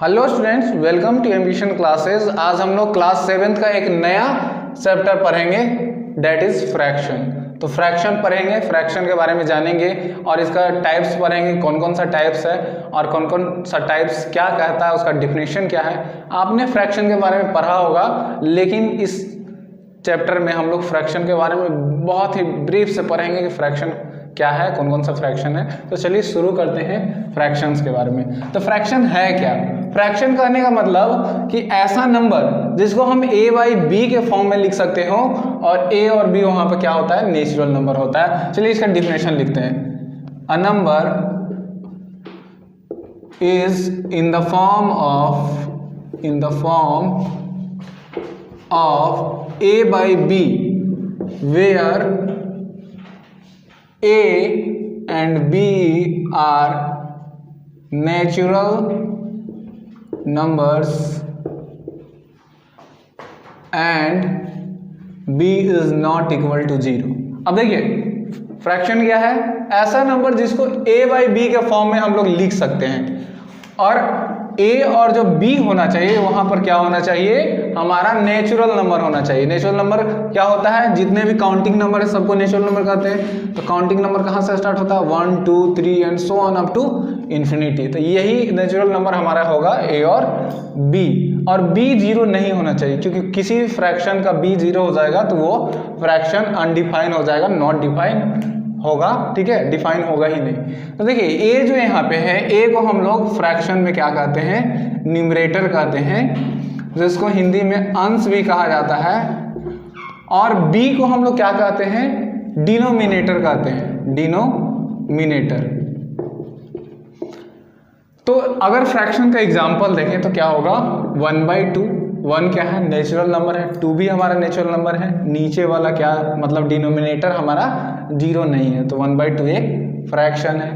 Hello students, welcome to Ambition Classes. आज हम लोग क्लास 7th का एक नया चैप्टर पढ़ेंगे, डेट इज फ्रैक्शन। तो फ्रैक्शन पढ़ेंगे, फ्रैक्शन के बारे में जानेंगे और इसका टाइप्स पढ़ेंगे, कौन कौन सा टाइप्स है और कौन कौन सा टाइप्स क्या कहता है, उसका डिफिनेशन क्या है। आपने फ्रैक्शन के बारे में पढ़ा होगा, लेकिन इस चैप्टर में हम लोग फ्रैक्शन के बारे में बहुत ही ब्रीफ से पढ़ेंगे कि फ्रैक्शन क्या है, कौन कौन सा फ्रैक्शन है। तो चलिए शुरू करते हैं फ्रैक्शंस के बारे में। तो फ्रैक्शन है क्या? फ्रैक्शन करने का मतलब कि ऐसा नंबर जिसको हम a बाई बी के फॉर्म में लिख सकते हो और a और b वहां पर क्या होता है, नेचुरल नंबर होता है। चलिए इसका डिफिनेशन लिखते हैं। A number is in the form of a by b where a and b are natural numbers and b is not equal to 0। अब देखिए फ्रैक्शन क्या है, ऐसा नंबर जिसको a बाई बी के फॉर्म में हम लोग लिख सकते हैं और a और जो b होना चाहिए वहां पर क्या होना चाहिए, हमारा नेचुरल नंबर होना चाहिए। नेचुरल नंबर क्या होता है, जितने भी काउंटिंग नंबर है सबको नेचुरल नंबर कहते हैं। तो काउंटिंग नंबर कहाँ से स्टार्ट होता है, 1 2 3 and so on up to infinity. तो यही नेचुरल नंबर हमारा होगा a और b। और b 0 नहीं होना चाहिए, क्योंकि किसी भी फ्रैक्शन का b 0 हो जाएगा तो वो फ्रैक्शन अनडिफाइन हो जाएगा, नॉट डिफाइन होगा। ठीक है, डिफाइन होगा ही नहीं। तो देखिए a जो यहाँ पे है, a को हम लोग फ्रैक्शन में क्या कहते हैं, न्यूमरेटर कहते हैं, जिसको हिंदी में अंश भी कहा जाता है। और b को हम लोग क्या कहते हैं, डिनोमिनेटर कहते हैं, डिनोमिनेटर। तो अगर फ्रैक्शन का एग्जांपल देखें तो क्या होगा, 1/2। 1 क्या है, नेचुरल नंबर है, 2 भी हमारा नेचुरल नंबर है। नीचे वाला क्या मतलब डिनोमिनेटर हमारा 0 नहीं है, तो 1/2 एक फ्रैक्शन है।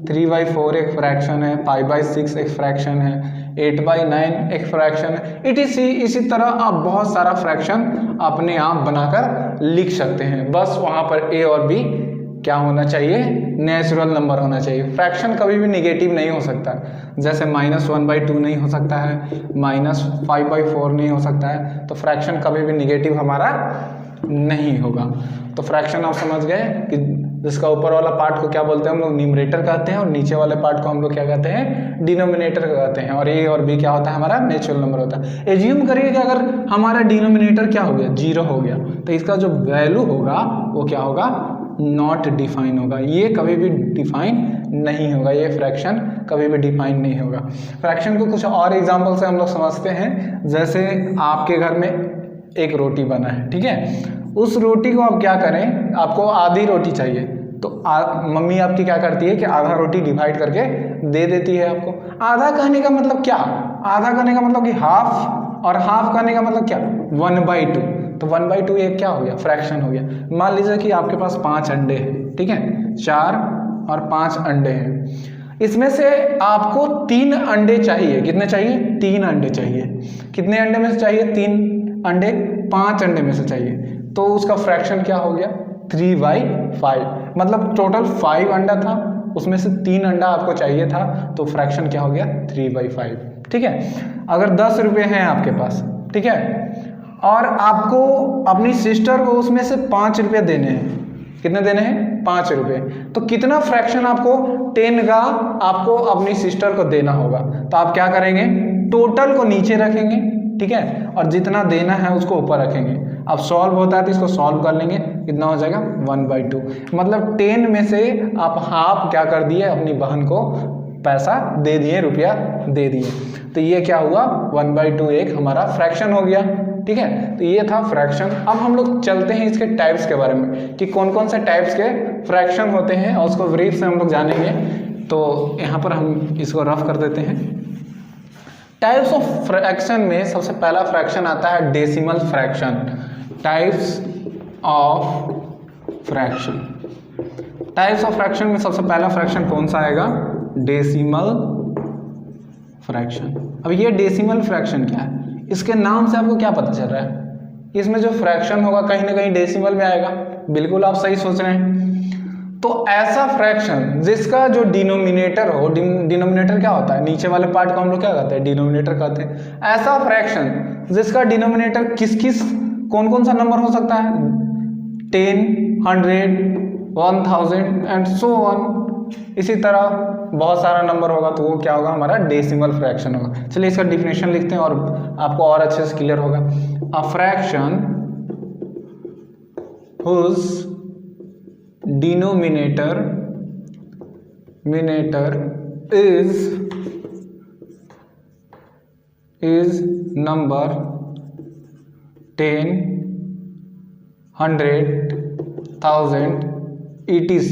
3/4 एक फ्रैक्शन है। 5/6 एक फ्रैक्शन है। 8/9 एक फ्रैक्शन है। इसी तरह आप बहुत सारा फ्रैक्शन अपने आप बनाकर लिख सकते हैं। बस वहाँ पर a और b क्या होना चाहिए, नेचुरल नंबर होना चाहिए। फ्रैक्शन कभी भी निगेटिव नहीं हो सकता, जैसे -1/2 नहीं हो सकता है, -5/4 नहीं हो सकता है। तो फ्रैक्शन कभी भी निगेटिव हमारा नहीं होगा। तो फ्रैक्शन आप समझ गए कि जिसका ऊपर वाला पार्ट को क्या बोलते हैं हम लोग, न्यूमरेटर कहते हैं, और नीचे वाले पार्ट को हम लोग क्या कहते हैं, डिनोमिनेटर कहते हैं। और a और b क्या होता है, हमारा नेचुरल नंबर होता है। एज्यूम करिए कि अगर हमारा डिनोमिनेटर क्या हो गया, 0 हो गया, तो इसका जो वैल्यू होगा वो क्या होगा, नॉट डिफाइन होगा। ये कभी भी डिफाइन नहीं होगा, ये फ्रैक्शन कभी भी डिफाइन नहीं होगा। फ्रैक्शन को कुछ और एग्जांपल से हम लोग समझते हैं। जैसे आपके घर में एक रोटी बना है, ठीक है, उस रोटी को आप क्या करें, आपको आधी रोटी चाहिए, तो मम्मी आपकी क्या करती है कि आधा रोटी डिवाइड करके दे देती है आपको। आधा कहने का मतलब क्या, आधा कहने का मतलब कि हाफ, और हाफ कहने का मतलब क्या, 1/2। तो 1/2 एक क्या हो गया, फ्रैक्शन हो गया। मान लीजिए कि आपके पास 5 अंडे हैं, ठीक है, 4 और 5 अंडे हैं। इसमें से आपको 3 अंडे चाहिए। कितने चाहिए, 3 अंडे चाहिए। कितने अंडे में से चाहिए, 3 अंडे, 5 अंडे में से चाहिए। तो उसका फ्रैक्शन क्या हो गया, 3/5। मतलब टोटल 5 अंडा था, उसमें से 3 अंडा आपको चाहिए था, तो फ्रैक्शन क्या हो गया, 3/5। ठीक है। अगर 10 रुपये हैं आपके पास, ठीक है, और आपको अपनी सिस्टर को उसमें से 5 रुपये देने हैं। कितने देने हैं, 5 रुपये। तो कितना फ्रैक्शन आपको, 10 का आपको अपनी सिस्टर को देना होगा। तो आप क्या करेंगे, टोटल को नीचे रखेंगे, ठीक है, और जितना देना है उसको ऊपर रखेंगे। अब सॉल्व होता है तो इसको सॉल्व कर लेंगे, कितना हो जाएगा, 1/2। मतलब 10 में से आप हाफ क्या कर दिए, अपनी बहन को पैसा दे दिए, रुपया दे दिए। तो ये क्या हुआ, 1/2 एक हमारा फ्रैक्शन हो गया। ठीक है, तो ये था फ्रैक्शन। अब हम लोग चलते हैं इसके टाइप्स के बारे में कि कौन कौन से टाइप्स के फ्रैक्शन होते हैं, और उसको ब्रीफ से हम लोग जानेंगे। तो यहाँ पर हम इसको रफ कर देते हैं। टाइप्स ऑफ फ्रैक्शन में सबसे पहला फ्रैक्शन आता है decimal fraction. Types of fraction, types of fraction में सबसे पहला फ्रैक्शन कौन सा आएगा, डेसिमल फ्रैक्शन। अब ये डेसिमल फ्रैक्शन क्या है, इसके नाम से आपको क्या पता चल रहा है, इसमें जो फ्रैक्शन होगा कहीं ना कहीं डेसिमल में आएगा। बिल्कुल आप सही सोच रहे हैं। तो ऐसा फ्रैक्शन जिसका जो डिनोमिनेटर हो, डिनोमिनेटर क्या होता है, नीचे वाले पार्ट को हम लोग क्या कहते हैं, डिनोमिनेटर कहते हैं। ऐसा फ्रैक्शन जिसका डिनोमिनेटर कौन कौन सा नंबर हो सकता है, 10, 100, 1000 एंड सो ऑन, इसी तरह बहुत सारा नंबर होगा, तो वो क्या होगा, हमारा डेसिमल फ्रैक्शन होगा। चलिए इसका डिफिनेशन लिखते हैं और आपको और अच्छे से क्लियर होगा। A fraction whose denominator is number 10, 100, 1000 etc।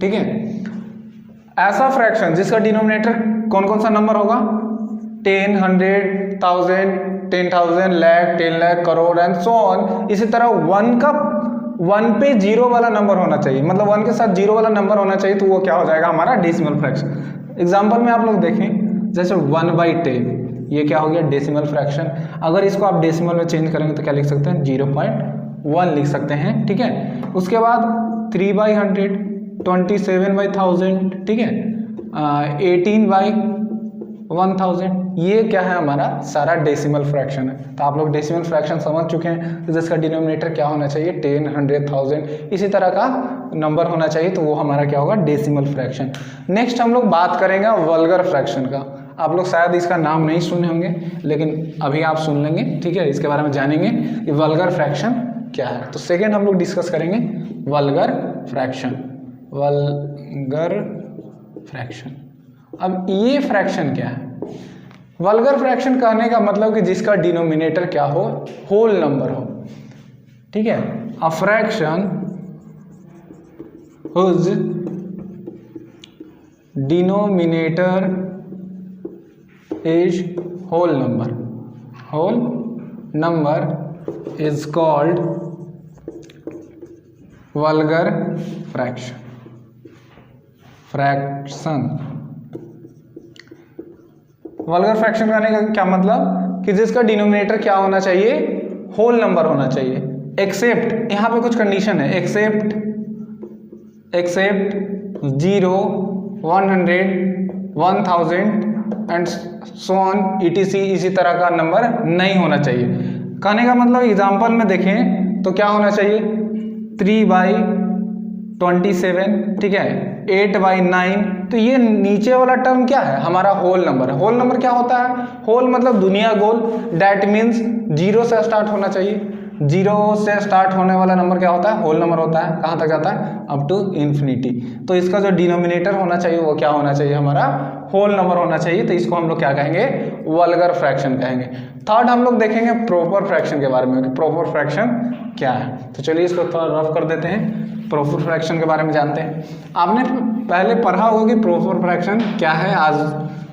ठीक है, ऐसा फ्रैक्शन जिसका डिनोमिनेटर कौन कौन सा नंबर होगा, 10, 100, 1000, 10,000, lakh, 10 lakh, crore and so on. इसी तरह 1 पे 0 वाला नंबर होना चाहिए, मतलब 1 के साथ 0 वाला नंबर होना चाहिए, तो वो क्या हो जाएगा, हमारा डेसिमल फ्रैक्शन। एग्जांपल में आप लोग देखें, जैसे 1/10, ये क्या हो गया, डेसिमल फ्रैक्शन। अगर इसको आप डेसिमल में चेंज करेंगे तो क्या लिख सकते हैं, 0.1 लिख सकते हैं। ठीक है, उसके बाद 3/100, 27/1000, ठीक है, 18/1000, ये क्या है, हमारा सारा डेसिमल फ्रैक्शन है। तो आप लोग डेसिमल फ्रैक्शन समझ चुके हैं, तो जिसका डिनोमिनेटर क्या होना चाहिए, 10, 100, 1000 इसी तरह का नंबर होना चाहिए, तो वो हमारा क्या होगा, डेसिमल फ्रैक्शन। नेक्स्ट हम लोग बात करेंगे वल्गर फ्रैक्शन का। आप लोग शायद इसका नाम नहीं सुने होंगे, लेकिन अभी आप सुन लेंगे। ठीक है, इसके बारे में जानेंगे कि वल्गर फ्रैक्शन क्या है। तो सेकेंड हम लोग डिस्कस करेंगे वल्गर फ्रैक्शन। वल्गर फ्रैक्शन, अब ये फ्रैक्शन क्या है, वल्गर फ्रैक्शन कहने का मतलब कि जिसका डिनोमिनेटर क्या हो, होल नंबर हो। ठीक है, a fraction whose denominator is whole number is called vulgar fraction. Vulgar fraction करने का क्या मतलब कि जिसका डिनोमिनेटर क्या होना चाहिए, होल नंबर होना चाहिए, एक्सेप्ट, यहाँ पे कुछ कंडीशन है, except 0, 100, 1000 and so on etc, इसी तरह का नंबर नहीं होना चाहिए। कहने का मतलब एग्जांपल में देखें तो क्या होना चाहिए, 3/27, ठीक है, 8/9, तो ये नीचे वाला टर्म क्या है, हमारा होल नंबर है। होल नंबर क्या होता है, होल मतलब दुनिया गोल, डैट मीन्स 0 से स्टार्ट होना चाहिए। 0 से स्टार्ट होने वाला नंबर क्या होता है, होल नंबर होता है। कहाँ तक जाता है, अप टू इन्फिनिटी। तो इसका जो डिनोमिनेटर होना चाहिए वो क्या होना चाहिए, हमारा होल नंबर होना चाहिए। तो इसको हम लोग क्या कहेंगे, वल्गर फ्रैक्शन कहेंगे। थर्ड हम लोग देखेंगे प्रॉपर फ्रैक्शन के बारे में कि प्रॉपर फ्रैक्शन क्या है। तो चलिए इसको थोड़ा रफ कर देते हैं, प्रॉपर फ्रैक्शन के बारे में जानते हैं। आपने पहले पढ़ा होगा कि प्रॉपर फ्रैक्शन क्या है, आज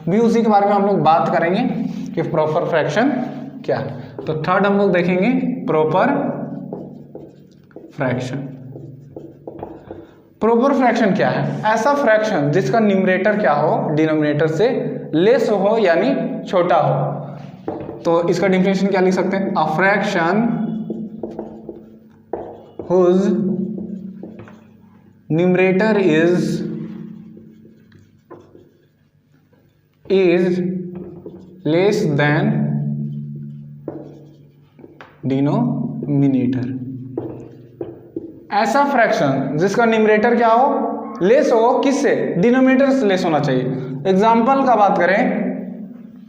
भी उसी के बारे में हम लोग बात करेंगे कि प्रॉपर फ्रैक्शन क्या है। तो थर्ड हम लोग देखेंगे प्रॉपर फ्रैक्शन। प्रॉपर फ्रैक्शन क्या है, ऐसा फ्रैक्शन जिसका न्यूमरेटर क्या हो, डिनोमिनेटर से लेस हो यानी छोटा हो। तो इसका डिफिनेशन क्या लिख सकते हैं, a fraction whose numerator is less than denominator. ऐसा फ्रैक्शन जिसका न्यूमरेटर क्या हो, लेस हो, किससे, डिनोमिनेटर से लेस होना चाहिए। एग्जाम्पल का बात करें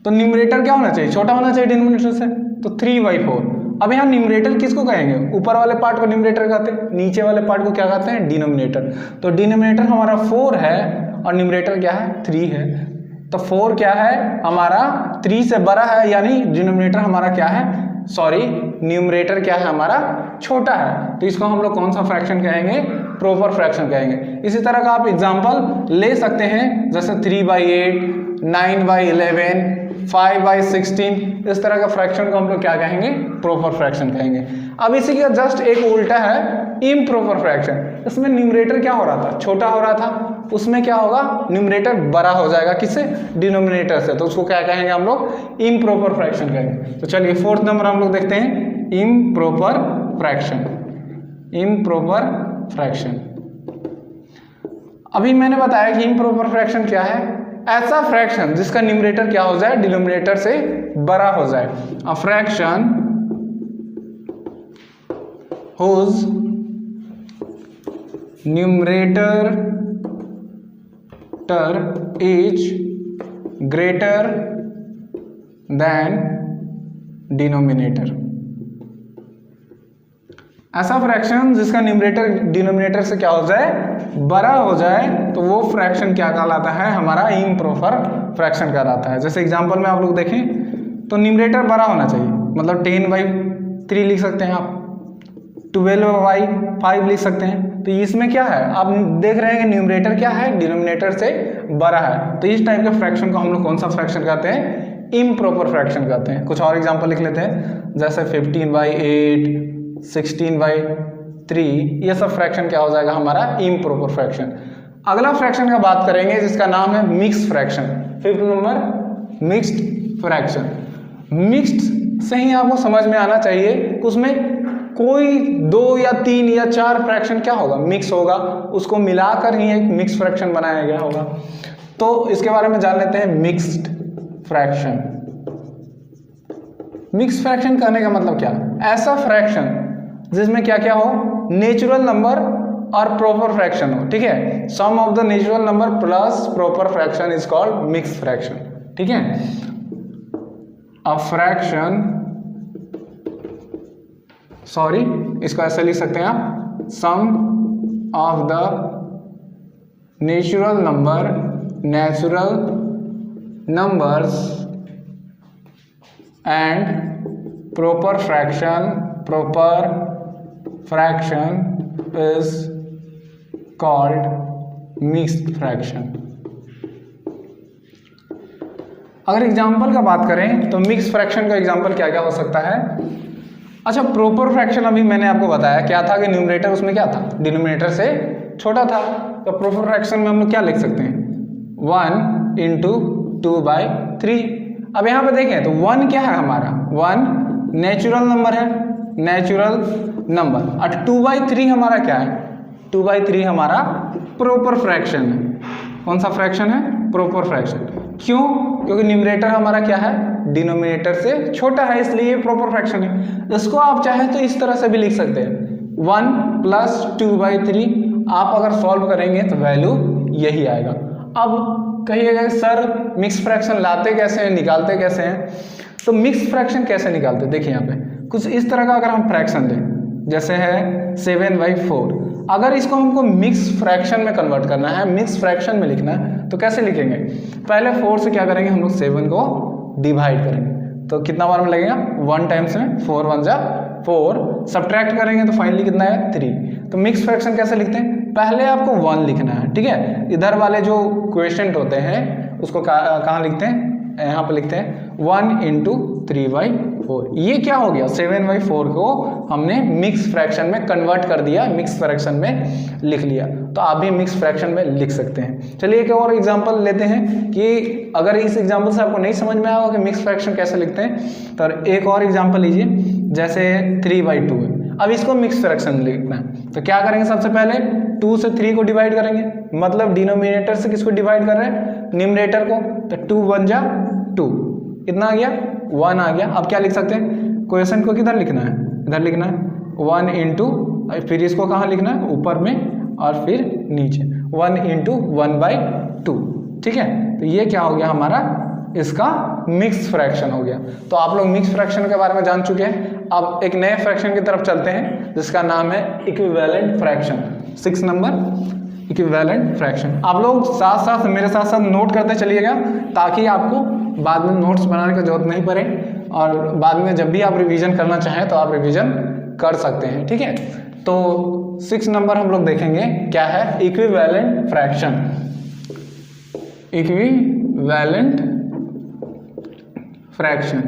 तो न्यूमरेटर क्या होना चाहिए, छोटा होना चाहिए डिनोमिनेटर से, तो 3/4। अब यहाँ न्यूमरेटर किसको कहेंगे, ऊपर वाले पार्ट को न्यूमरेटर कहते हैं, नीचे वाले पार्ट को क्या कहते हैं, डिनोमिनेटर। तो डिनोमिनेटर हमारा 4 है और न्यूमरेटर क्या है, 3 है। तो 4 क्या है हमारा, 3 से बड़ा है, यानी डिनोमिनेटर हमारा क्या है, न्यूमरेटर क्या है हमारा, छोटा है। तो इसको हम लोग कौन सा फ्रैक्शन कहेंगे, प्रॉपर फ्रैक्शन कहेंगे। इसी तरह का आप एग्जांपल ले सकते हैं, जैसे 3/8, 9/11, 5/16, इस तरह का फ्रैक्शन को हम लोग क्या कहेंगे, प्रॉपर फ्रैक्शन कहेंगे। अब इसी का जस्ट एक उल्टा है इम्प्रॉपर फ्रैक्शन। इसमें न्यूमरेटर क्या हो रहा था, छोटा हो रहा था, उसमें क्या होगा, न्यूमरेटर बड़ा हो जाएगा, किससे, डिनोमिनेटर से। तो उसको क्या कहेंगे हम लोग, इम्प्रॉपर फ्रैक्शन कहेंगे। तो चलिए फोर्थ नंबर हम लोग देखते हैं, इम्प्रॉपर फ्रैक्शन। इम्प्रॉपर फ्रैक्शन, अभी मैंने बताया कि इम्प्रॉपर फ्रैक्शन क्या है, ऐसा फ्रैक्शन जिसका न्यूमरेटर क्या हो जाए, डिनोमिनेटर से बड़ा हो जाए। A fraction whose numerator is greater than denominator। ऐसा फ्रैक्शन जिसका न्यूमरेटर डिनोमिनेटर से क्या हो जाए, बड़ा हो जाए, तो वो फ्रैक्शन क्या कहलाता है, हमारा इम्प्रॉपर फ्रैक्शन कहलाता है। जैसे एग्जांपल में आप लोग देखें तो न्यूमरेटर बड़ा होना चाहिए, मतलब 10/3 लिख सकते हैं आप, 12/5 लिख सकते हैं। तो इसमें क्या है, आप देख रहे हैं कि न्यूमरेटर क्या है, डिनोमिनेटर से बड़ा है। तो इस टाइप के फ्रैक्शन को हम लोग कौन सा फ्रैक्शन कहते हैं, इम्प्रॉपर फ्रैक्शन कहते हैं। कुछ और एग्जांपल लिख लेते हैं, जैसे 15/8, 16/3, ये सब फ्रैक्शन क्या हो जाएगा, हमारा इम्प्रॉपर फ्रैक्शन। अगला फ्रैक्शन का बात करेंगे जिसका नाम है mixed fraction. 5th number mixed fraction. Mixed से ही आपको समझ में आना चाहिए, उसमें कोई 2 या 3 या 4 फ्रैक्शन क्या होगा, मिक्स होगा, उसको मिलाकर ही एक मिक्स फ्रैक्शन बनाया गया होगा। तो इसके बारे में जान लेते हैं, मिक्स्ड फ्रैक्शन। मिक्स फ्रैक्शन करने का मतलब क्या, ऐसा फ्रैक्शन जिसमें क्या क्या हो, नेचुरल नंबर और प्रॉपर फ्रैक्शन हो। ठीक है, sum of the natural number plus proper fraction is called mixed fraction. ठीक है, अ फ्रैक्शन, सॉरी इसको ऐसे लिख सकते हैं आप, sum of the natural numbers and proper fraction is called mixed fraction। अगर एग्जाम्पल का बात करें तो मिक्स फ्रैक्शन का एग्जाम्पल क्या क्या हो सकता है। अच्छा, प्रॉपर फ्रैक्शन अभी मैंने आपको बताया क्या था कि न्यूमरेटर उसमें क्या था, डिनोमिनेटर से छोटा था। तो प्रॉपर फ्रैक्शन में हम लोग क्या लिख सकते हैं, 1 × 2/3। अब यहाँ पे देखें तो 1 क्या है हमारा, 1 नेचुरल नंबर है, नेचुरल नंबर, और 2/3 हमारा क्या है, 2/3 हमारा प्रॉपर फ्रैक्शन है। कौन सा फ्रैक्शन है, प्रॉपर फ्रैक्शन। क्यों, क्योंकि न्यूमरेटर हमारा क्या है, डिनोमिनेटर से छोटा है, इसलिए ये प्रॉपर फ्रैक्शन है। इसको आप चाहें तो इस तरह से भी लिख सकते हैं, 1 + 2/3। आप अगर सॉल्व करेंगे तो वैल्यू यही आएगा। अब कहिएगा सर मिक्स फ्रैक्शन लाते कैसे हैं, निकालते कैसे हैं। तो मिक्स फ्रैक्शन कैसे निकालते हैं, देखिए यहाँ पे कुछ इस तरह का अगर हम फ्रैक्शन लें, जैसे है 7/4, अगर इसको हमको मिक्स फ्रैक्शन में कन्वर्ट करना है, मिक्स फ्रैक्शन में लिखना है, तो कैसे लिखेंगे, पहले 4 से क्या करेंगे हम लोग, 7 को डिवाइड करेंगे। तो कितना बार में लगेगा, 1 टाइम्स में, 4 × 1 = 4, सब्ट्रैक्ट करेंगे तो फाइनली कितना है, 3। तो मिक्स फ्रैक्शन कैसे लिखते हैं, पहले आपको 1 लिखना है। ठीक है, इधर वाले जो क्वेश्चन होते हैं उसको कहाँ लिखते हैं, यहाँ पे लिखते हैं 1 × 3/4। ये क्या हो गया, 7/4 को हमने मिक्स फ्रैक्शन में कन्वर्ट कर दिया, मिक्स फ्रैक्शन में लिख लिया। तो आप भी मिक्स फ्रैक्शन में लिख सकते हैं। चलिए एक और एग्जांपल लेते हैं कि अगर इस एग्जांपल से आपको नहीं समझ में आएगा कि मिक्स फ्रैक्शन कैसे लिखते हैं, तो एक और एग्जांपल लीजिए, जैसे 3/2 है। अब इसको मिक्स फ्रैक्शन लिखना है, तो क्या करेंगे, सबसे पहले 2 से 3 को डिवाइड करेंगे, मतलब डिनोमिनेटर से किसको डिवाइड कर रहे हैं, न्यूमरेटर को। तो 2 × 1 = 2, कितना आ गया, 1 आ गया। अब क्या लिख सकते हैं, क्वेश्चन को किधर लिखना है, इधर लिखना है, 1 × फिर इसको कहाँ लिखना है, ऊपर में और फिर नीचे, 1 × 1/2। ठीक है, तो ये क्या हो गया हमारा, इसका मिक्स फ्रैक्शन हो गया। तो आप लोग मिक्स फ्रैक्शन के बारे में जान चुके हैं। अब एक नए फ्रैक्शन की तरफ चलते हैं जिसका नाम है equivalent fraction. 6 number equivalent fraction. आप लोग साथ साथ मेरे साथ साथ नोट करते चलिएगा, ताकि आपको बाद में नोट्स बनाने की जरूरत नहीं पड़े, और बाद में जब भी आप रिवीजन करना चाहें तो आप रिवीजन कर सकते हैं। ठीक है, तो 6 नंबर हम लोग देखेंगे क्या है, इक्विवेलेंट फ्रैक्शन। इक्विवेलेंट फ्रैक्शन,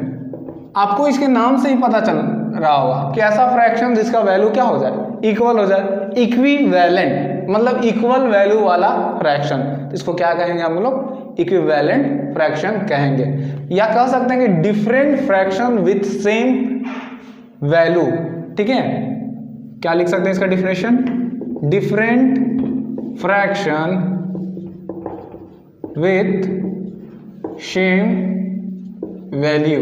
आपको इसके नाम से ही पता चल रहा होगा कि ऐसा फ्रैक्शन जिसका वैल्यू क्या हो जाए, इक्वल हो जाए। इक्विवेलेंट मतलब इक्वल वैल्यू वाला फ्रैक्शन, इसको क्या कहेंगे हम लोग, इक्विवेलेंट फ्रैक्शन कहेंगे, या कह सकते हैं कि different fraction with same value. ठीक है, क्या लिख सकते हैं इसका definition, different fraction with same value.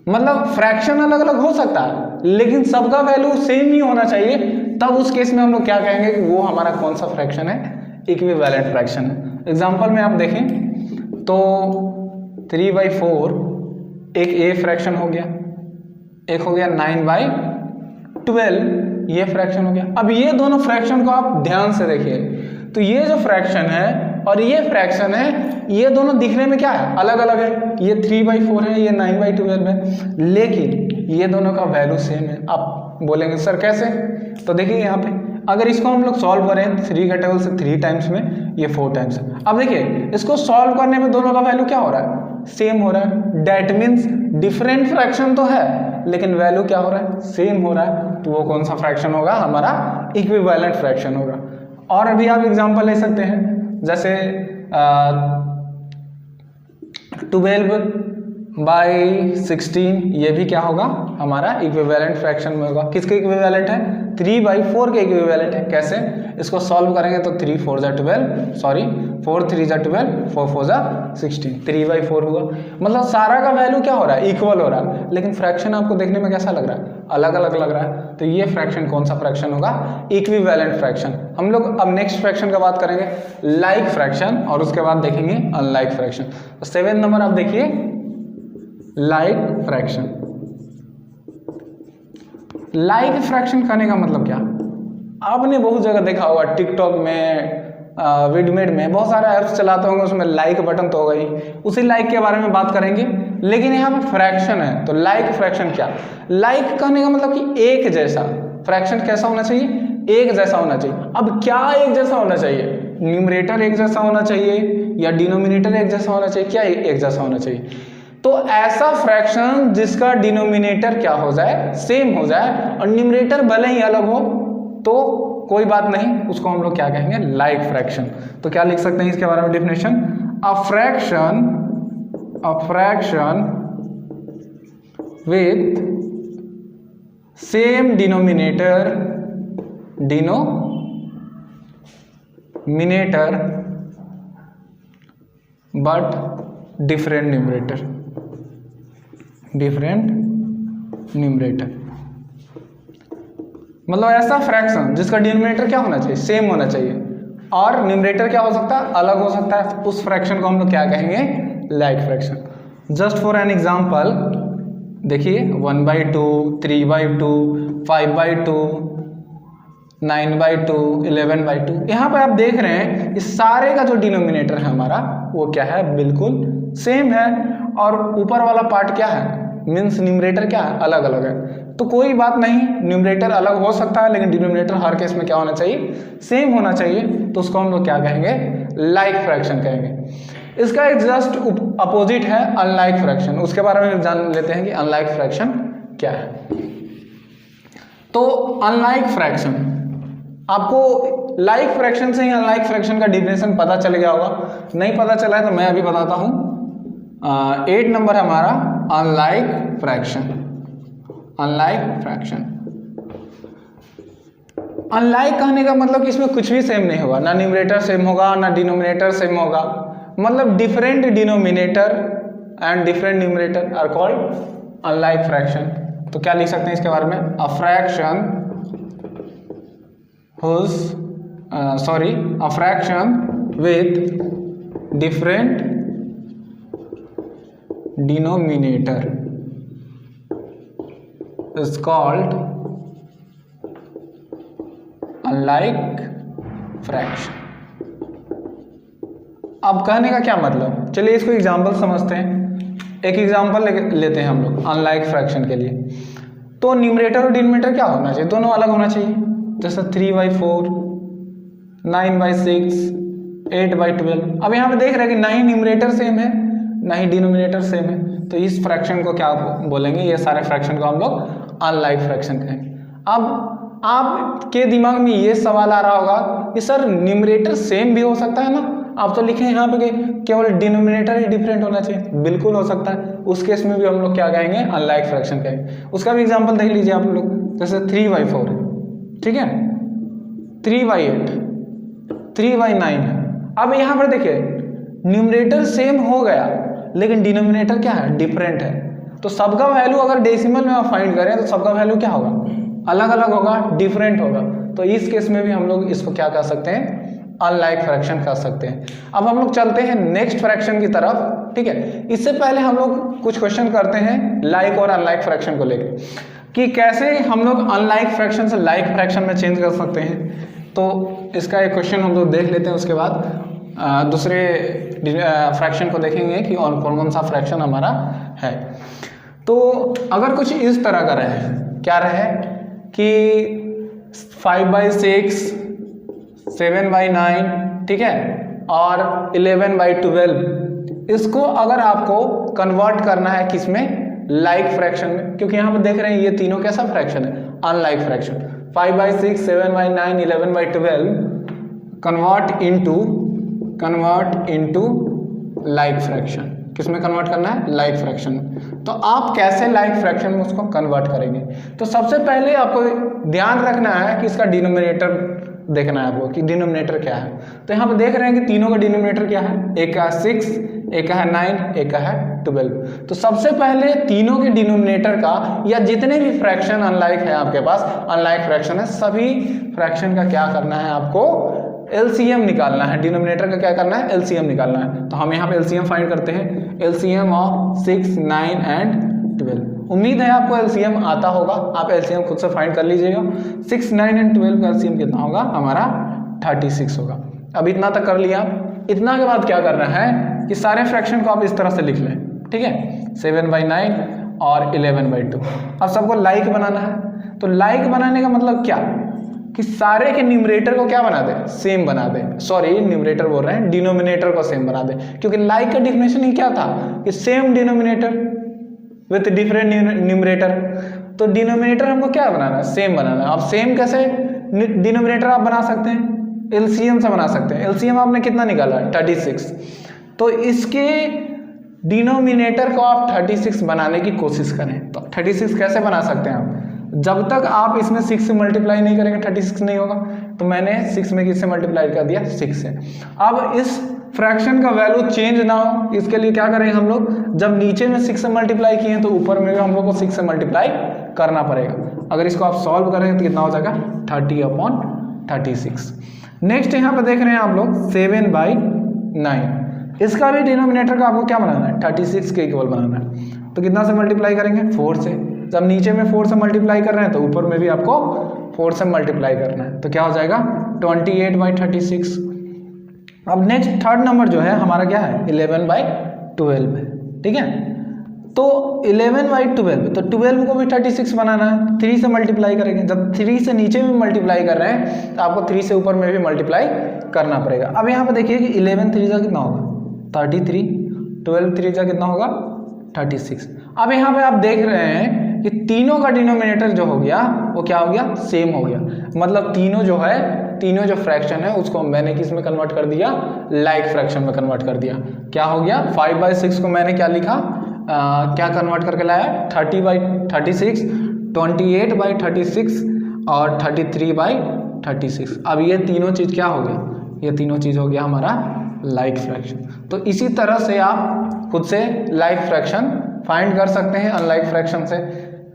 मतलब फ्रैक्शन अलग अलग हो सकता है लेकिन सबका वैल्यू सेम ही होना चाहिए, तब उस केस में हम लोग क्या कहेंगे कि वो हमारा कौन सा फ्रैक्शन है, इक्विवेलेंट फ्रैक्शन है। एग्जांपल में आप देखें तो 3/4 एक ए फ्रैक्शन हो गया, एक हो गया 9/12 ये फ्रैक्शन हो गया। अब ये दोनों फ्रैक्शन को आप ध्यान से देखिए, तो ये जो फ्रैक्शन है और ये फ्रैक्शन है, ये दोनों दिखने में क्या है, अलग अलग है। ये 3/4 है, ये 9/12 है, लेकिन ये दोनों का वैल्यू सेम है। आप बोलेंगे सर कैसे? तो देखिए यहाँ पे अगर इसको हम लोग सॉल्व करें 3 का टेबल से 3 टाइम्स में, ये 4 टाइम्स है। अब देखिए इसको सॉल्व करने में दोनों का वैल्यू क्या हो रहा है, सेम हो रहा है। डेट मीन्स डिफरेंट फ्रैक्शन तो है लेकिन वैल्यू क्या हो रहा है, सेम हो रहा है। तो वो कौन सा फ्रैक्शन होगा, हमारा इक्विवेलेंट फ्रैक्शन होगा। और अभी आप एग्जांपल ले सकते हैं, जैसे 12/16, ये भी क्या होगा, हमारा इक्विवेलेंट फ्रैक्शन में होगा। किसके इक्विवेलेंट है, 3/4 के इक्विवेलेंट है। कैसे? इसको सॉल्व करेंगे तो 3 4 जा 12, सॉरी 4 3 जा 12, 4 4 जा 16, 3/4 हुआ। मतलब सारा का वैल्यू क्या हो रहा है, इक्वल हो रहा है, लेकिन फ्रैक्शन आपको देखने में कैसा लग रहा है, अलग अलग लग रहा है। तो ये फ्रैक्शन कौन सा फ्रैक्शन होगा, इक्विवेलेंट फ्रैक्शन। हम लोग अब नेक्स्ट फ्रैक्शन का बात करेंगे, लाइक फ्रैक्शन, और उसके बाद देखेंगे अनलाइक फ्रैक्शन। तो 7 नंबर आप देखिए, लाइक फ्रैक्शन। लाइक फ्रैक्शन करने का मतलब क्या, आपने बहुत जगह देखा होगा, टिकटॉक में, विडमेड में, बहुत सारे ऐप्स चलाते होंगे, उसमें लाइक बटन तो होगा ही। उसी लाइक के बारे में बात करेंगे, लेकिन यहाँ पे फ्रैक्शन है। तो लाइक फ्रैक्शन क्या, लाइक कहने का मतलब कि एक जैसा। फ्रैक्शन कैसा होना चाहिए, एक जैसा होना चाहिए। अब क्या एक जैसा होना चाहिए, न्यूमरेटर एक जैसा होना चाहिए या डिनोमिनेटर एक जैसा होना चाहिए, क्या एक जैसा होना चाहिए? तो ऐसा फ्रैक्शन जिसका डिनोमिनेटर क्या हो जाए, सेम हो जाए, और न्यूमरेटर भले ही अलग हो तो कोई बात नहीं, उसको हम लोग क्या कहेंगे, लाइक फ्रैक्शन। तो क्या लिख सकते हैं इसके बारे में definition, a fraction with same denominator but different numerator. मतलब ऐसा फ्रैक्शन जिसका डिनोमिनेटर क्या होना चाहिए, सेम होना चाहिए, और न्यूमरेटर क्या हो सकता है, अलग हो सकता है। उस फ्रैक्शन को हम लोग क्या कहेंगे, like fraction. Just for an example देखिए, 1/2, 3/2, 5/2, 9/2, 11/2। यहाँ पे आप देख रहे हैं इस सारे का जो डिनोमिनेटर है हमारा, वो क्या है, बिल्कुल सेम है, और ऊपर वाला पार्ट क्या है, मीन्स न्यूमरेटर क्या है, अलग अलग है। तो कोई बात नहीं, न्यूमरेटर अलग हो सकता है लेकिन डिनोमिनेटर हर केस में क्या होना चाहिए, सेम होना चाहिए। तो उसको हम लोग क्या कहेंगे, लाइक फ्रैक्शन कहेंगे। इसका एक जस्ट अपोजिट है अनलाइक फ्रैक्शन, उसके बारे में जान लेते हैं कि अनलाइक फ्रैक्शन क्या है। तो अनलाइक फ्रैक्शन, आपको लाइक फ्रैक्शन से ही अनलाइक फ्रैक्शन का डिफिनेशन पता चल गया होगा, नहीं पता चला है तो मैं अभी बताता हूँ। 8 नंबर है हमारा अनलाइक फ्रैक्शन। अनलाइक कहने का मतलब कि इसमें कुछ भी सेम नहीं होगा, ना न्यूमरेटर सेम होगा ना डिनोमिनेटर सेम होगा। मतलब different denominator and different numerator are called unlike fraction. तो क्या लिख सकते हैं इसके बारे में, a fraction with different denominator is called unlike fraction। अब कहने का क्या मतलब, चलिए इसको एग्जांपल समझते हैं। एक एग्जांपल लेते हैं हम लोग अनलाइक फ्रैक्शन के लिए। तो न्यूमरेटर और डिनोमिनेटर क्या होना चाहिए, दोनों अलग होना चाहिए। जैसे 3/4, 9/6, 8/12। अब यहाँ पे देख रहे हैं कि ना ही न्यूमरेटर सेम है ना ही डिनोमिनेटर सेम है, तो इस फ्रैक्शन को क्या बोलेंगे, ये सारे फ्रैक्शन को हम लोग अनलाइक फ्रैक्शन कहेंगे। अब आपके दिमाग में ये सवाल आ रहा होगा कि सर न्यूमरेटर सेम भी हो सकता है ना, आप तो लिखे यहाँ पे केवल डिनोमिनेटर ही डिफरेंट होना चाहिए। बिल्कुल हो सकता है, उस केस में भी हम लोग क्या कहेंगे, अनलाइक फ्रैक्शन कहेंगे। उसका भी एग्जांपल देख लीजिए आप लोग, जैसे 3/4, ठीक है, 3/8, 3/9 है। अब यहाँ पर देखिए न्यूमरेटर सेम हो गया लेकिन डिनोमिनेटर क्या है, डिफरेंट है। तो सबका वैल्यू अगर डेसिमल में आप फाइंड करें तो सबका वैल्यू क्या होगा, अलग अलग होगा, डिफरेंट होगा। तो इस केस में भी हम लोग इसको क्या कर सकते हैं, अनलाइक फ्रैक्शन कर सकते हैं। अब हम लोग चलते हैं नेक्स्ट फ्रैक्शन की तरफ, ठीक है। इससे पहले हम लोग कुछ क्वेश्चन करते हैं लाइक और अनलाइक फ्रैक्शन को लेकर, कि कैसे हम लोग अनलाइक फ्रैक्शन से लाइक फ्रैक्शन में चेंज कर सकते हैं। तो इसका एक क्वेश्चन हम लोग देख लेते हैं, उसके बाद दूसरे फ्रैक्शन को देखेंगे कि और कौन कौन सा फ्रैक्शन हमारा है। तो अगर कुछ इस तरह का रहे, क्या रहे कि 5/6, 7/9, ठीक है, और 11/12, इसको अगर आपको कन्वर्ट करना है किसमें, लाइक फ्रैक्शन में, क्योंकि यहाँ पर देख रहे हैं ये तीनों कैसा फ्रैक्शन है, unlike fraction. 5/6, 7/9, 11/12 convert into like fraction. किसमें कन्वर्ट करना है, लाइक फ्रैक्शन में। तो आप कैसे लाइक फ्रैक्शन में उसको कन्वर्ट करेंगे, तो सबसे पहले आपको ध्यान रखना है कि इसका डिनोमिनेटर देखना है आपको कि डिनोमिनेटर क्या है। तो यहाँ पर देख रहे हैं कि तीनों का डिनोमिनेटर क्या है, एक का 6, एक का है 9, एक का है 12। तो सबसे पहले तीनों के डिनोमिनेटर का, या जितने भी फ्रैक्शन अनलाइक है आपके पास, अनलाइक फ्रैक्शन है, सभी फ्रैक्शन का क्या करना है, आपको एलसीएम निकालना है। डिनोमिनेटर का क्या करना है, एलसीएम निकालना है। तो हम यहाँ पे एलसीएम फाइंड करते हैं, एलसीएम ऑफ 6, 9 एंड 12। उम्मीद है आपको एलसीएम आता होगा, आप एलसीएम खुद से फाइंड कर लीजिएगा। 6, 9 एंड 12 का एलसीएम कितना होगा, हमारा 36 होगा। अब इतना तक कर लिया। इतना के बाद क्या करना है कि सारे फ्रैक्शन को आप इस तरह से लिख लें, ठीक है, 7/9 और 11/2। अब सबको लाइक बनाना है। तो लाइक बनाने का मतलब क्या कि सारे के न्यूमरेटर को क्या बना दे, सेम बना दे। सॉरी, न्यूमरेटर बोल रहे हैं, डिनोमिनेटर को सेम बना दे, क्योंकि लाइक का डिफिनेशन ही क्या था कि same denominator with different numerator. तो डिनोमिनेटर हमको क्या बनाना है, सेम बनाना है। अब सेम कैसे डिनोमिनेटर आप बना सकते हैं, एलसीएम से बना सकते हैं। एलसीएम आपने कितना निकाला है, 36। तो इसके डिनोमिनेटर को आप 36 बनाने की कोशिश करें। तो 36 कैसे बना सकते हैं आप, जब तक आप इसमें 6 से मल्टीप्लाई नहीं करेंगे 36 नहीं होगा। तो मैंने 6 में किससे मल्टीप्लाई कर दिया, 6 से। अब इस फ्रैक्शन का वैल्यू चेंज ना हो, इसके लिए क्या करेंगे हम लोग, जब नीचे में 6 से मल्टीप्लाई किए हैं तो ऊपर में भी हम लोग को 6 से मल्टीप्लाई करना पड़ेगा। अगर इसको आप सॉल्व करें तो कितना हो जाएगा, 30/36। नेक्स्ट यहाँ पे देख रहे हैं आप लोग 7/9। इसका भी डिनोमिनेटर का आपको क्या बनाना है, 36 के इक्वल बनाना है। तो कितना से मल्टीप्लाई करेंगे, 4 से। जब नीचे में 4 से मल्टीप्लाई कर रहे हैं तो ऊपर में भी आपको 4 से मल्टीप्लाई करना है। तो क्या हो जाएगा, 28/36। अब नेक्स्ट थर्ड नंबर जो है हमारा क्या है, 11/12 है, ठीक है। तो 11/12, तो 12 को भी 36 बनाना है, 3 से मल्टीप्लाई करेंगे। जब 3 से नीचे भी मल्टीप्लाई कर रहे हैं तो आपको 3 से ऊपर में भी मल्टीप्लाई करना पड़ेगा। अब यहाँ पे देखिए कि 11 3 कितना होगा, 33, 12 3 कितना होगा, 36। अब यहाँ पे आप देख रहे हैं कि तीनों का डिनोमिनेटर जो हो गया वो क्या हो गया, सेम हो गया। मतलब तीनों जो है, तीनों जो फ्रैक्शन है उसको मैंने किस में कन्वर्ट कर दिया, लाइक फ्रैक्शन में कन्वर्ट कर दिया। क्या हो गया, 5/6 को मैंने क्या लिखा, क्या कन्वर्ट करके लाया, 30/36, 28/36 और 33/36। अब ये तीनों चीज़ क्या हो गया, ये तीनों चीज़ हो गया हमारा लाइक फ्रैक्शन। तो इसी तरह से आप खुद से लाइक फ्रैक्शन फाइंड कर सकते हैं, अनलाइक फ्रैक्शन से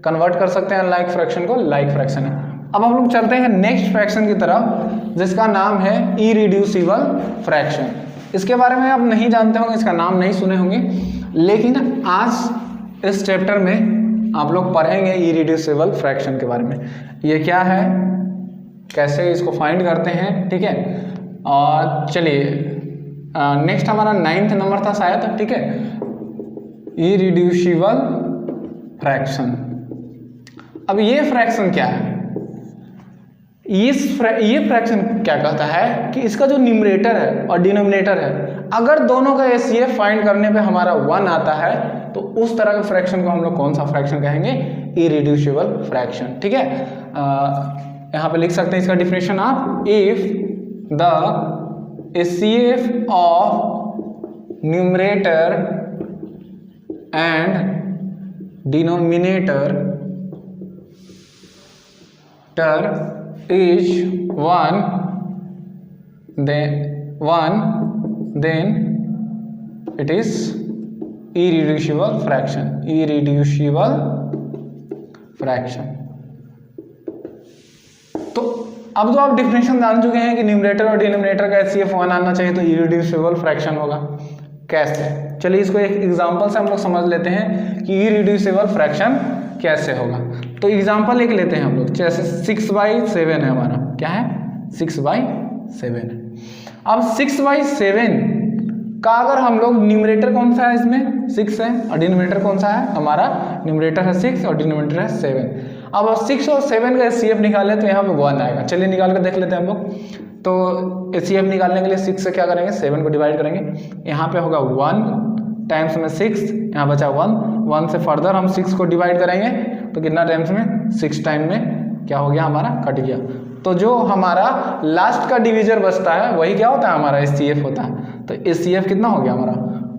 कन्वर्ट कर सकते हैं अनलाइक फ्रैक्शन को लाइक फ्रैक्शन है। अब हम लोग चलते हैं नेक्स्ट फ्रैक्शन की तरफ, जिसका नाम है इरिड्यूसिबल फ्रैक्शन। इसके बारे में आप नहीं जानते होंगे, इसका नाम नहीं सुने होंगे, लेकिन आज इस चैप्टर में आप लोग पढ़ेंगे इरिड्यूसिबल फ्रैक्शन के बारे में। ये क्या है, कैसे इसको फाइंड करते हैं, ठीक है। और चलिए नेक्स्ट हमारा 9th नंबर था शायद, ठीक है, इरिड्यूसिबल फ्रैक्शन। अब ये फ्रैक्शन क्या है, ये फ्रैक्शन क्या कहता है कि इसका जो न्यूमरेटर है और डिनोमिनेटर है, अगर दोनों का एचसीएफ फाइंड करने पे हमारा 1 आता है तो उस तरह के फ्रैक्शन को हम लोग कौन सा फ्रैक्शन कहेंगे, इरिड्यूसिबल फ्रैक्शन, ठीक है। यहाँ पे लिख सकते हैं इसका डिफिनेशन आप, if the HCF of numerator and denominator is 1 then it is irreducible fraction, irreducible fraction. तो अब तो आप डिफिनेशन जान चुके हैं कि न्यूमरेटर और डिनोमिनेटर का HCF 1 आना चाहिए तो इरिड्यूसिबल फ्रैक्शन होगा। कैसे? चलिए इसको एक एग्जांपल से हम लोग समझ लेते हैं कि इरिड्यूसिबल फ्रैक्शन कैसे होगा। तो एग्जांपल एक लेते हैं हम लोग, जैसे 6/7 है हमारा, क्या है 6/7 है। अब 6/7 का अगर हम लोग न्यूमरेटर कौन सा है, इसमें 6 है और डिनोमिनेटर कौन सा है हमारा, न्यूमरेटर है 6 और डिनोमिनेटर है 7। अब 6 और 7 का HCF निकाले तो यहाँ पे 1 आएगा। चलिए निकाल कर देख लेते हैं हम लोग। तो HCF निकालने के लिए 6 से क्या करेंगे, 7 को डिवाइड करेंगे। यहाँ पे होगा 1 टाइम्स में 6, यहाँ बचा 1 से फर्दर हम 6 को डिवाइड करेंगे तो कितना टाइम्स में, 6 टाइम में क्या हो गया हमारा, कट गया। तो जो हमारा लास्ट का डिविजर बचता है वही क्या होता है हमारा HCF होता है। तो HCF कितना हो गया हमारा,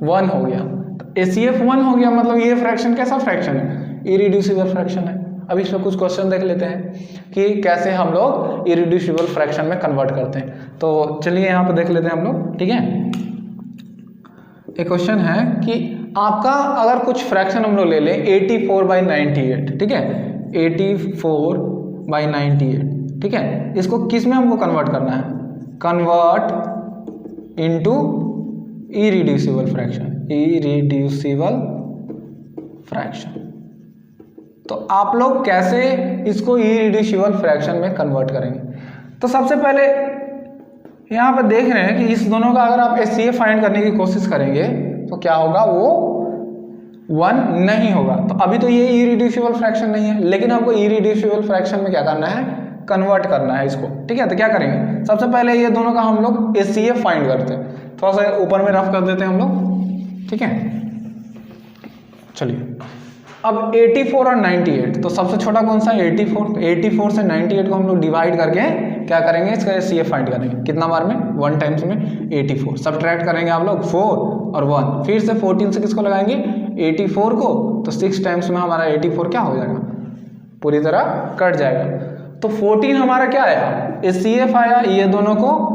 1 हो गया। तो HCF 1 हो गया, मतलब ये फ्रैक्शन कैसा फ्रैक्शन है, इरिड्यूसिबल फ्रैक्शन है। अब इसमें कुछ क्वेश्चन देख लेते हैं कि कैसे हम लोग इरिड्यूसिबल फ्रैक्शन में कन्वर्ट करते हैं। तो चलिए यहाँ पे देख लेते हैं हम लोग, ठीक है। एक क्वेश्चन है कि आपका अगर कुछ फ्रैक्शन हम लोग ले लें 84/98, ठीक है, 84/98, ठीक है। इसको किस में हमको कन्वर्ट करना है, convert into irreducible fraction, irreducible fraction. तो आप लोग कैसे इसको इरिड्यूसिबल फ्रैक्शन में कन्वर्ट करेंगे। तो सबसे पहले यहाँ पर देख रहे हैं कि इस दोनों का अगर आप HCF फाइंड करने की कोशिश करेंगे तो क्या होगा, वो 1 नहीं होगा। तो अभी तो ये इरिड्यूसिबल फ्रैक्शन नहीं है, लेकिन हमको इरिड्यूसिबल फ्रैक्शन में क्या करना है, कन्वर्ट करना है इसको, ठीक है। तो क्या करेंगे, सबसे पहले ये दोनों का हम लोग HCF फाइंड करते हैं। थोड़ा सा ऊपर में रफ कर देते हैं हम लोग, ठीक है। चलिए अब 84 और 98, तो सबसे छोटा कौन सा है 84। तो 84 से 98 को हम लोग डिवाइड करके क्या करेंगे, इसका HCF फाइंड करेंगे। कितना बार में, 1 टाइम्स में 84। सब्ट्रैक्ट करेंगे आप लोग 4 और 1, फिर से 14 से किसको लगाएंगे 84 को। तो 6 टाइम्स में हमारा 84 क्या हो जाएगा, पूरी तरह कट जाएगा। तो 14 हमारा क्या आया, HCF आया ये दोनों को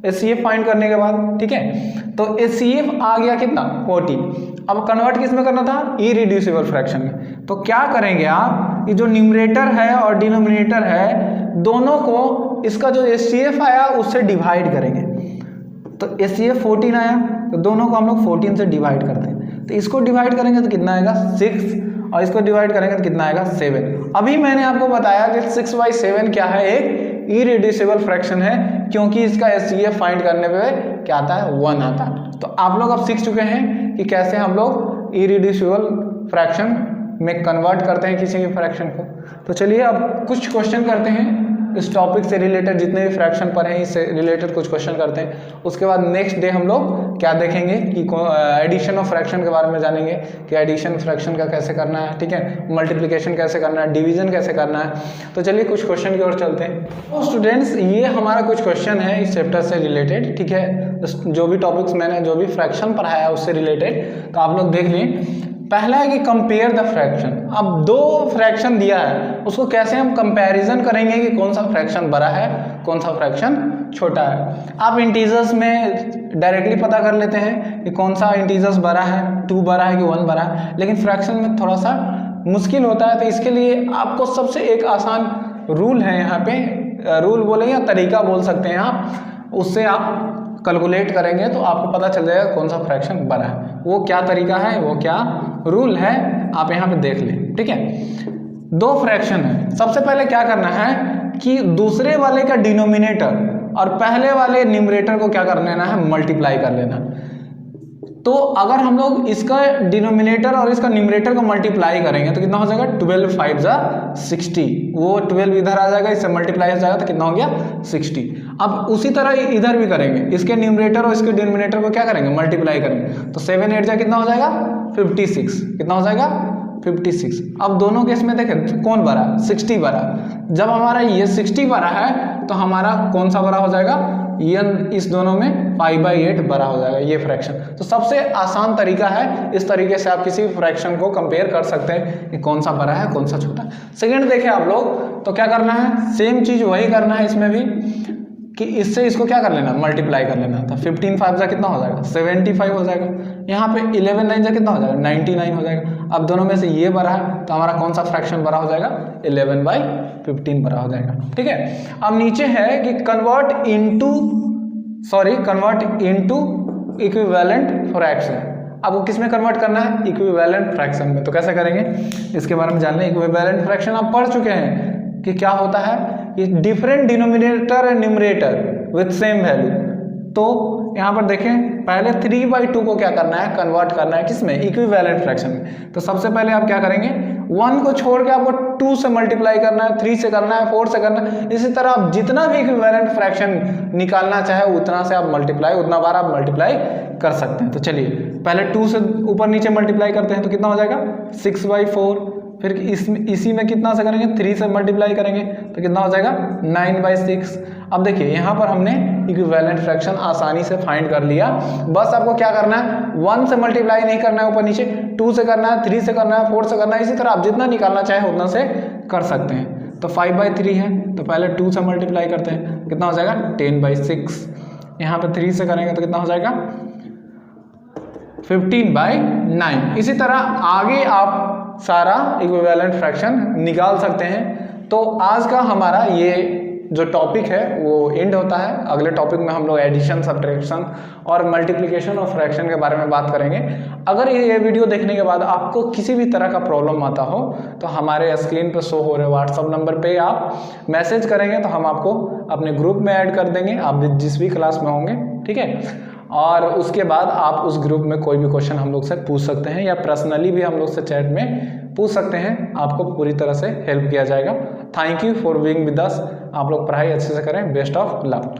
HCF फाइंड करने के बाद, ठीक है। तो HCF आ गया कितना 14। अब कन्वर्ट किस में करना था, इरिड्यूसिबल फ्रैक्शन में। तो क्या करेंगे आप, ये जो न्यूमरेटर है और डिनोमिनेटर है दोनों को इसका जो HCF आया उससे डिवाइड करेंगे। तो HCF 14 आया तो दोनों को हम लोग 14 से डिवाइड करते हैं। तो इसको डिवाइड करेंगे तो कितना आएगा 6 और इसको डिवाइड करेंगे तो कितना आएगा 7। अभी मैंने आपको बताया कि 6/7 क्या है, एक इरिड्यूसिबल फ्रैक्शन है, क्योंकि इसका HCF फाइंड करने पे क्या आता है 1 आता है। तो आप लोग अब सीख चुके हैं कि कैसे हम लोग इरिड्यूसिबल फ्रैक्शन में कन्वर्ट करते हैं किसी भी फ्रैक्शन को। तो चलिए अब कुछ क्वेश्चन करते हैं इस टॉपिक से रिलेटेड, जितने भी फ्रैक्शन पर हैं इससे रिलेटेड कुछ क्वेश्चन करते हैं। उसके बाद नेक्स्ट डे हम लोग क्या देखेंगे कि एडिशन ऑफ फ्रैक्शन के बारे में जानेंगे कि एडिशन फ्रैक्शन का कैसे करना है, ठीक है, मल्टीप्लिकेशन कैसे करना है, डिवीजन कैसे करना है। तो चलिए कुछ क्वेश्चन की ओर चलते हैं। तो स्टूडेंट्स ये हमारा कुछ क्वेश्चन है इस चैप्टर से रिलेटेड, ठीक है। जो भी टॉपिक्स मैंने जो भी फ्रैक्शन पढ़ाया उससे रिलेटेड, तो आप लोग देख लें। पहला है कि कंपेयर द फ्रैक्शन। अब 2 फ्रैक्शन दिया है, उसको कैसे हम कंपैरिजन करेंगे कि कौन सा फ्रैक्शन बड़ा है कौन सा फ्रैक्शन छोटा है। आप इंटीजर्स में डायरेक्टली पता कर लेते हैं कि कौन सा इंटीजर्स बड़ा है, 2 बड़ा है कि 1 बड़ा है, लेकिन फ्रैक्शन में थोड़ा सा मुश्किल होता है। तो इसके लिए आपको सबसे एक आसान रूल है यहाँ पे, रूल बोले या तरीका बोल सकते हैं आप, उससे आप कैलकुलेट करेंगे तो आपको पता चल जाएगा कौन सा फ्रैक्शन बड़ा है। वो क्या तरीका है, वो क्या रूल है, आप यहाँ पे देख लें, ठीक है। 2 फ्रैक्शन है, सबसे पहले क्या करना है कि दूसरे वाले का डिनोमिनेटर और पहले वाले न्यूमरेटर को क्या कर लेना है, मल्टीप्लाई कर लेना। तो अगर हम लोग इसका डिनोमिनेटर और इसका न्यूमरेटर को मल्टीप्लाई करेंगे तो कितना हो जाएगा 12 5 जा 60, वो 12 इधर आ जाएगा, इससे मल्टीप्लाई हो जाएगा तो कितना हो गया 60। अब उसी तरह इधर भी करेंगे, इसके न्यूमरेटर और इसके डिनोमिनेटर को क्या करेंगे, मल्टीप्लाई करेंगे। तो 7 8 जा कितना हो जाएगा 56, कितना हो जाएगा 56। अब दोनों केस में देखें कौन बड़ा, 60 बड़ा। जब हमारा ये 60 बड़ा है तो हमारा कौन सा बड़ा हो जाएगा, ये इस दोनों में 5/8 बड़ा हो जाएगा ये फ्रैक्शन। तो सबसे आसान तरीका है, इस तरीके से आप किसी भी फ्रैक्शन को कंपेयर कर सकते हैं कि कौन सा बड़ा है कौन सा छोटा है। सेकंड देखें आप लोग तो क्या करना है, सेम चीज वही करना है इसमें भी। कि इससे इसको क्या कर लेना, मल्टीप्लाई कर लेना। तो 15 5 जा कितना हो जाएगा, 75 हो जाएगा। यहाँ पे 11 9 जा कितना हो जाएगा, 99 हो जाएगा। अब दोनों में से ये बड़ा है तो हमारा कौन सा फ्रैक्शन बड़ा हो जाएगा, 11/15 बड़ा हो जाएगा। ठीक है, अब नीचे है कि कन्वर्ट इनटू इक्विवेलेंट फ्रैक्शन। अब वो किस में कन्वर्ट करना है, इक्विवेलेंट फ्रैक्शन में। तो कैसे करेंगे, इसके बारे में जान लें। इक्विवेलेंट फ्रैक्शन आप पढ़ चुके हैं कि क्या होता है, कि different denominator and numerator with same value. तो यहाँ पर देखें, पहले 3/2 को क्या करना है, कन्वर्ट करना है किसमें, इक्विवेलेंट फ्रैक्शन में। तो सबसे पहले आप क्या करेंगे, 1 को छोड़ के आपको 2 से मल्टीप्लाई करना है, 3 से करना है, 4 से करना है। इसी तरह आप जितना भी इक्विवेलेंट फ्रैक्शन निकालना चाहे उतना से आप उतना बार आप मल्टीप्लाई कर सकते हैं। तो चलिए पहले 2 से ऊपर नीचे मल्टीप्लाई करते हैं तो कितना हो जाएगा, 6/4। फिर इसी में कितना से करेंगे, 3 से मल्टीप्लाई करेंगे तो कितना हो जाएगा, 9/6। अब देखिए यहाँ पर हमने इक्विवेलेंट फ्रैक्शन आसानी से फाइंड कर लिया। बस आपको क्या करना है, 1 से मल्टीप्लाई नहीं करना है ऊपर नीचे, 2 से करना है, 3 से करना है, 4 से करना है। इसी तरह आप जितना निकालना चाहे उतना से कर सकते हैं। तो 5/3 है तो पहले 2 से मल्टीप्लाई करते हैं, कितना हो जाएगा, 10/6। यहाँ पर 3 से करेंगे तो कितना हो जाएगा, 15/9। इसी तरह आगे आप सारा इक्विवेलेंट फ्रैक्शन निकाल सकते हैं। तो आज का हमारा ये जो टॉपिक है वो एंड होता है। अगले टॉपिक में हम लोग एडिशन, सब्ट्रैक्शन और मल्टीप्लिकेशन और फ्रैक्शन के बारे में बात करेंगे। अगर ये वीडियो देखने के बाद आपको किसी भी तरह का प्रॉब्लम आता हो तो हमारे स्क्रीन पर शो हो रहे व्हाट्सएप नंबर पे आप मैसेज करेंगे तो हम आपको अपने ग्रुप में ऐड कर देंगे, आप जिस भी क्लास में होंगे। ठीक है, और उसके बाद आप उस ग्रुप में कोई भी क्वेश्चन हम लोग से पूछ सकते हैं या पर्सनली भी हम लोग से चैट में पूछ सकते हैं, आपको पूरी तरह से हेल्प किया जाएगा। Thank you for being with us. आप लोग पढ़ाई अच्छे से करें। Best of luck.